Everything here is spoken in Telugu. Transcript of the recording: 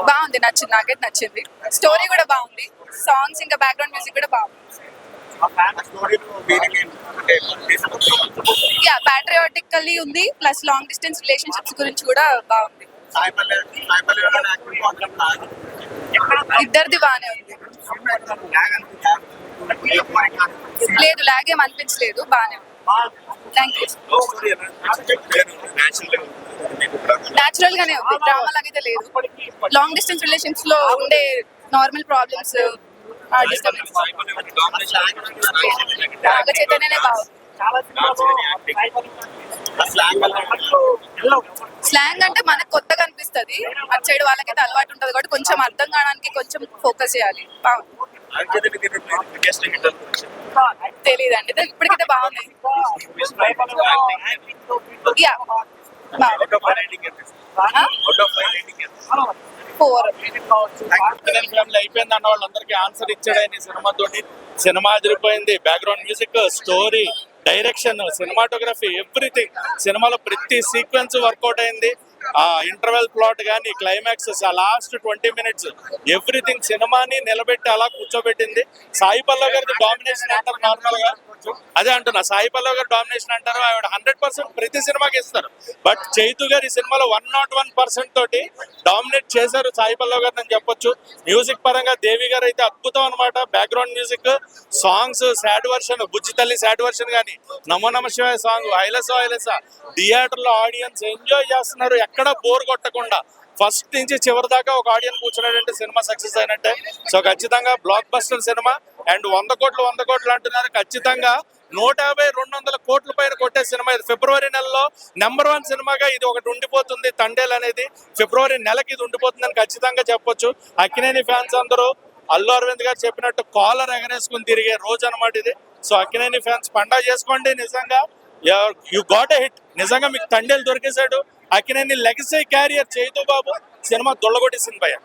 బాగుంది, నచ్చింది, నాకైతే నచ్చింది. స్టోరీ కూడా బాగుంది, సాంగ్స్ ఇంకా బ్యాక్గ్రౌండ్ మ్యూజిక్ కూడా బాగుంది. యా, ప్యాట్రియాటికల్లీ ఉంది, ప్లస్ లాంగ్ డిస్టెన్స్ రిలేషన్షిప్స్ గురించి కూడా బాగుంది. ఇద్దరిది బాగానే ఉంది. లేదు, లాగ్ ఏం అనిపించలేదు, బాగానే ఉంది. Thank you. న్యాచురల్ గానే ఉంది, డ్రామా లాగైతే లేదు. లాంగ్ డిస్టెన్స్ రిలేషన్స్ లో ఉండే నార్మల్ ప్రాబ్లమ్స్, డిస్టర్బెన్స్, నాగ చైతన్యనే బాగుంది. స్లాంగ్ అంటే మనకు కొత్తగా అనిపిస్తుంది, అటు సైడ్ వాళ్ళకైతే అలవాటు ఉంటుంది కాబట్టి కొంచెం అర్థం కావడానికి కొంచెం ఫోకస్ చేయాలి. తెలీదండి, ఇప్పటికైతే బాగుంది. యా, 4. అయిపోయింది అన్న వాళ్ళందరికీ ఆన్సర్ ఇచ్చాడు ఆయన సినిమాతోటి. సినిమా అదిరిపోయింది, background music, story, direction, cinematography, everything. సినిమాలో ప్రతి సీక్వెన్స్ వర్కౌట్ అయింది. ఆ ఇంటర్వెల్ ప్లాట్ కానీ, క్లైమాక్స్, లాస్ట్ 20 minutes, ఎవ్రీథింగ్ సినిమాని నిలబెట్టి అలా కూర్చోబెట్టింది. సాయి పల్లవి గారి డామినేషన్ అంటారు నార్మల్ గా, అదే అంటున్నా, సాయి పల్లవి గారు డామినేషన్ అంటారు, ఆవిడ 100% ప్రతి సినిమాకి ఇస్తారు. బట్ చైతు గారు ఈ సినిమాలో 101% తోటి డామినేట్ చేశారు సాయి పల్లవి గారు అని చెప్పొచ్చు. మ్యూజిక్ పరంగా దేవి గారు అయితే అద్భుతం అనమాట. Background music, songs, sad version, Bujji Thalli sad version కానీ, నమో నమ శివాయ సాంగ్, హైలసా హైలసా, థియేటర్ లో ఆడియన్స్ ఎంజాయ్ చేస్తున్నారు, ఎక్కడ బోర్ కొట్టకుండా. ఫస్ట్ నుంచి చివరి దాకా ఒక ఆడియన్స్ కూర్చున్నాడంటే సినిమా సక్సెస్ అయినట్టే. సో ఖచ్చితంగా బ్లాక్ బస్టర్ సినిమా. అండ్ 100 కోట్లు అంటున్నారు, ఖచ్చితంగా 150-200 కోట్ల పైన కొట్టే సినిమా ఇది. ఫిబ్రవరి నెలలో #1 సినిమాగా ఇది ఒకటి ఉండిపోతుంది. తండేల్ అనేది ఫిబ్రవరి నెలకి ఇది ఉండిపోతుందని ఖచ్చితంగా చెప్పొచ్చు. అక్కినేని ఫ్యాన్స్ అందరూ అల్లు అరవింద్ గారు చెప్పినట్టు కాలర్ ఎగరేసుకుని తిరిగే రోజు అనమాట ఇది. సో అక్కినేని ఫ్యాన్స్ పండగ చేసుకోండి. నిజంగా యు గాట్ ఎ హిట్. నిజంగా మీకు తండేల్ దొరికేశాడు. అక్కినేని లెగసీ క్యారియర్ చైతు బాబు సినిమా దొల్లగొట్టేసింది భయ్య.